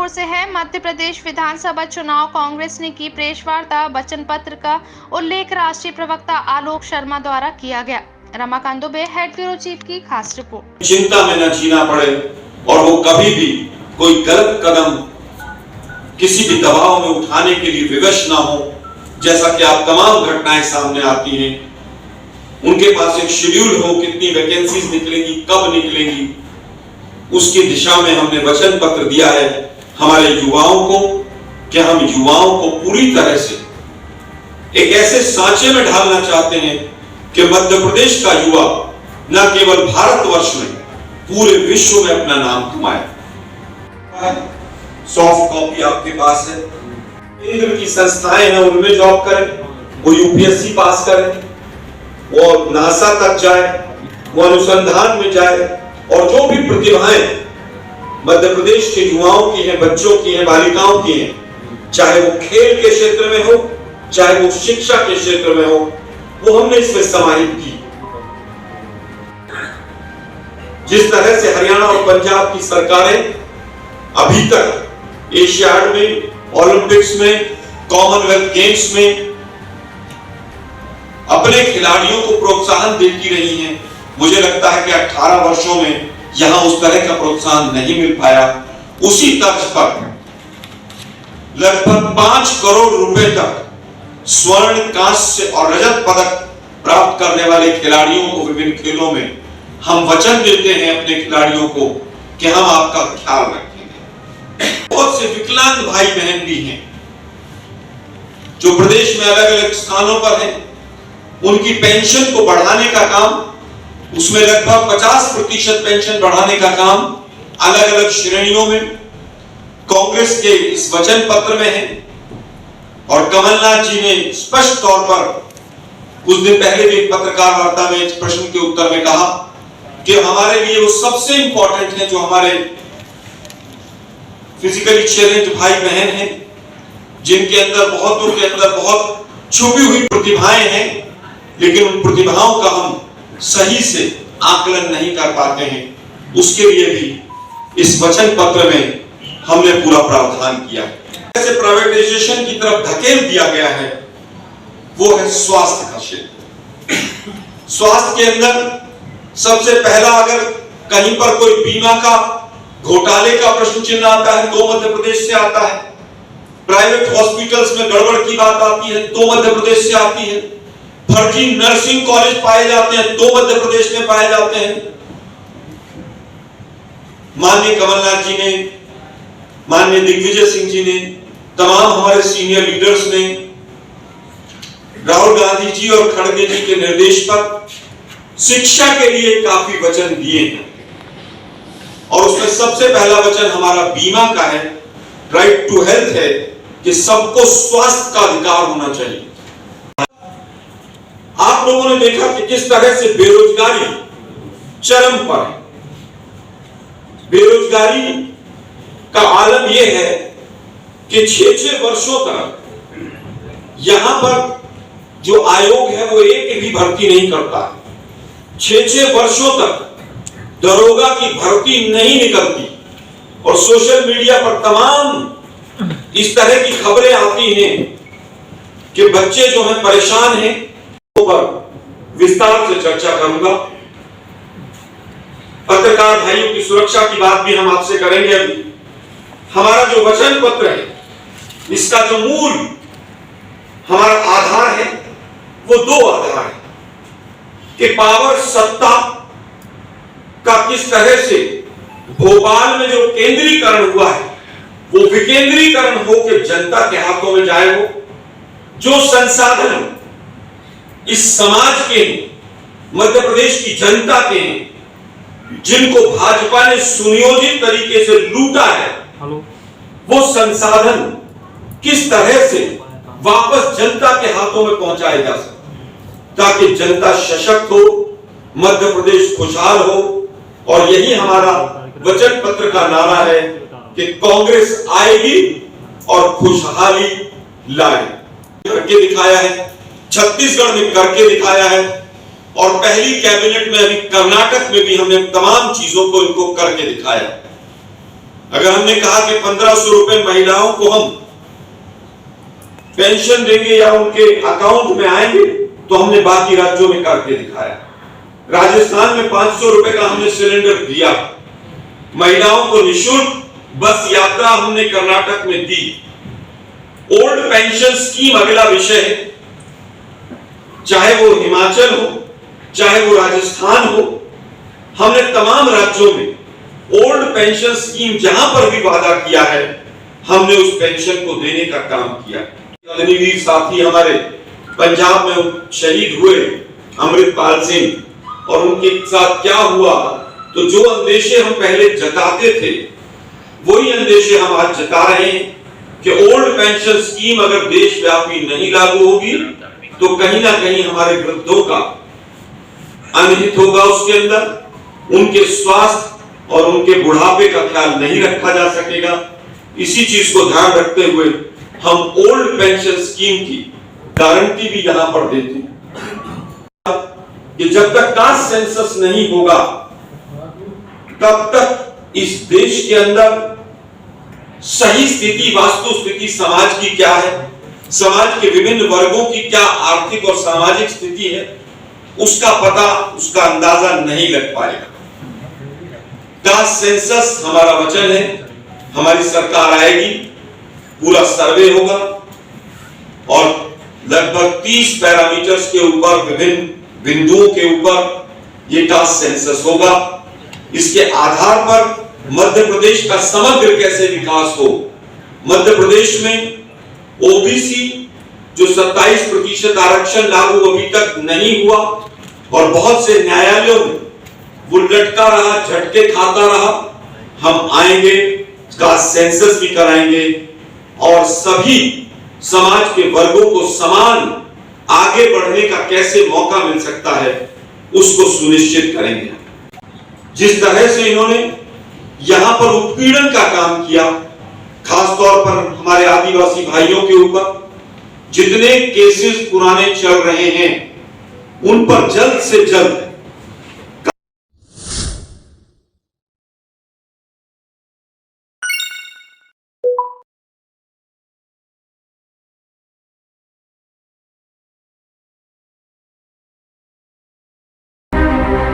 गोरखपुर से है। मध्य प्रदेश विधानसभा चुनाव कांग्रेस ने की प्रेस वार्ता। वचन पत्र का उल्लेख राष्ट्रीय प्रवक्ता आलोक शर्मा द्वारा किया गया। Ramakant Dubey, head bureau chief की खास रिपोर्ट। चिंता में न जीना पड़े और वो कभी भी कोई गलत कदम किसी भी दबाव में उठाने के लिए विवश ना हो। जैसा कि आप तमाम घटनाएं सामने आती हैं, उनके पास एक शेड्यूल हो, कितनी वैकेंसीज निकलेंगी, कब निकलेंगी, उसकी दिशा में हमने वचन पत्र दिया है हमारे युवाओं को कि हम युवाओं को पूरी तरह से एक ऐसे सांचे में ढालना चाहते हैं कि मध्य प्रदेश का युवा न केवल भारतवर्ष में, पूरे विश्व में अपना नाम कमाए। सॉफ्ट कॉपी आपके पास है। केंद्र की संस्थाएं हैं, उनमें जॉब करें, वो यूपीएससी पास करें, वो नासा तक जाए, वो अनुसंधान में जाए, और जो भी प्रतिभाएं मध्य प्रदेश के युवाओं की हैं, बच्चों की हैं, बालिकाओं की हैं, चाहे वो खेल के क्षेत्र में हो, चाहे वो शिक्षा के क्षेत्र में हो, वो हमने इसमें समाहित की। जिस तरह से हरियाणा और पंजाब की सरकारें अभी तक एशियाड में, ओलंपिक्स में, कॉमनवेल्थ गेम्स में अपने खिलाड़ियों को प्रोत्साहन देती रही हैं, मुझे लगता है कि 18 वर्षों में यहां उस तरह का प्रोत्साहन नहीं मिल पाया। उसी तर्ज पर लगभग 5 करोड़ रुपए तक स्वर्ण, कांस्य और रजत पदक प्राप्त करने वाले खिलाड़ियों को विभिन्न खेलों में हम वचन देते हैं अपने खिलाड़ियों को कि हम आपका ख्याल रखेंगे। बहुत से विकलांग भाई बहन भी हैं जो प्रदेश में अलग अलग स्थानों पर हैं। उनकी पेंशन को बढ़ाने का काम, उसमें लगभग 50% पेंशन बढ़ाने का काम अलग अलग श्रेणियों में कांग्रेस के इस वचन पत्र में है। और कमलनाथ जी ने स्पष्ट तौर पर कुछ दिन पहले भी एक पत्रकार वार्ता में इस प्रश्न के उत्तर में कहा कि हमारे लिए वो सबसे इंपॉर्टेंट है जो हमारे फिजिकली चैलेंज्ड भाई बहन हैं, जिनके अंदर बहुत छुपी हुई प्रतिभाएं हैं, लेकिन उन प्रतिभाओं का हम सही से आकलन नहीं कर पाते हैं। उसके लिए भी इस वचन पत्र में हमने पूरा प्रावधान किया है। जैसे प्राइवेटाइजेशन की तरफ धकेल दिया गया है, वो है स्वास्थ्य का क्षेत्र। स्वास्थ्य के अंदर सबसे पहला, अगर कहीं पर कोई बीमा का घोटाले का प्रश्न चिन्ह आता है तो मध्य प्रदेश से आता है। प्राइवेट हॉस्पिटल्स में गड़बड़ की बात आती है तो मध्य प्रदेश से आती है। फर्जी नर्सिंग कॉलेज पाए जाते हैं तो मध्य प्रदेश में पाए जाते हैं। माननीय कमलनाथ जी ने, माननीय दिग्विजय सिंह जी ने, तमाम हमारे सीनियर लीडर्स ने राहुल गांधी जी और खड़गे जी के निर्देश पर शिक्षा के लिए काफी वचन दिए हैं। और उसमें सबसे पहला वचन हमारा बीमा का है, राइट टू हेल्थ है, कि सबको स्वास्थ्य का अधिकार होना चाहिए। आप लोगों ने देखा कि किस तरह से बेरोजगारी चरम पर है। बेरोजगारी का आलम यह है कि 6-6 वर्षों तक यहां पर जो आयोग है वो एक भी भर्ती नहीं करता। 6-6 वर्षों तक दरोगा की भर्ती नहीं निकलती और सोशल मीडिया पर तमाम इस तरह की खबरें आती हैं कि बच्चे जो हैं परेशान हैं। पर विस्तार से चर्चा करूंगा। पत्रकार भाइयों की सुरक्षा की बात भी हम आपसे करेंगे। अभी हमारा जो वचन पत्र है, इसका जो मूल हमारा आधार है वो 2 आधार है कि पावर, सत्ता का किस तरह से भोपाल में जो केंद्रीकरण हुआ है वो विकेंद्रीकरण हो के जनता के हाथों में जाए। हो जो संसाधन इस समाज के, मध्य प्रदेश की जनता के, जिनको भाजपा ने सुनियोजित तरीके से लूटा है, वो संसाधन किस तरह से वापस जनता के हाथों में पहुंचाए जा सके, ताकि जनता सशक्त हो, मध्य प्रदेश खुशहाल हो। और यही हमारा वचन पत्र का नारा है कि कांग्रेस आएगी और खुशहाली लाएगी। करके दिखाया है, छत्तीसगढ़ में करके दिखाया है, और पहली कैबिनेट में अभी कर्नाटक में भी हमने तमाम चीजों को इनको करके दिखाया। अगर हमने कहा कि 1500 रुपए महिलाओं को हम पेंशन देंगे या उनके अकाउंट में आएंगे, तो हमने बाकी राज्यों में करके दिखाया। राजस्थान में 500 रुपए का हमने सिलेंडर दिया। महिलाओं को निःशुल्क बस यात्रा हमने कर्नाटक में दी। ओल्ड पेंशन स्कीम अगला विषय है। चाहे वो हिमाचल हो, चाहे वो राजस्थान हो, हमने तमाम राज्यों में ओल्ड पेंशन स्कीम जहां पर भी वादा किया है, हमने उस पेंशन को देने का काम किया। अग्निवीर साथी हमारे पंजाब में शहीद हुए अमृतपाल सिंह, और उनके साथ क्या हुआ, तो जो अंदेशे हम पहले जताते थे वही अंदेशे हम आज जता रहे हैं कि ओल्ड पेंशन स्कीम अगर देशव्यापी नहीं लागू होगी तो कहीं ना कहीं हमारे वृद्धों का अनहित होगा, उसके अंदर उनके स्वास्थ्य और उनके बुढ़ापे का ख्याल नहीं रखा जा सकेगा। इसी चीज को ध्यान रखते हुए हम ओल्ड पेंशन स्कीम की गारंटी भी यहां पर देते हैं कि जब तक कास्ट सेंसस नहीं होगा तब तक इस देश के अंदर सही स्थिति, वास्तु स्थिति समाज की क्या है, समाज के विभिन्न वर्गों की क्या आर्थिक और सामाजिक स्थिति है, उसका पता, उसका अंदाजा नहीं लग पाएगा। कास्ट सेंसस हमारा वचन है, हमारी सरकार आएगी, पूरा सर्वे होगा और लगभग 30 पैरामीटर्स के ऊपर, विभिन्न बिंदुओं के ऊपर ये कास्ट सेंसस होगा। इसके आधार पर मध्य प्रदेश का समग्र कैसे विकास हो। मध्य प्रदेश में ओबीसी जो 27% आरक्षण लागू अभी तक नहीं हुआ और बहुत से न्यायालयों में वो लटका रहा, झटके खाता रहा, हम आएंगे, कास्ट सेंसस भी कराएंगे और सभी समाज के वर्गों को समान आगे बढ़ने का कैसे मौका मिल सकता है उसको सुनिश्चित करेंगे। जिस तरह से इन्होंने यहां पर उत्पीड़न का काम किया, खासतौर पर हमारे आदिवासी भाइयों के ऊपर जितने केसेस पुराने चल रहे हैं, उन पर जल्द से जल्द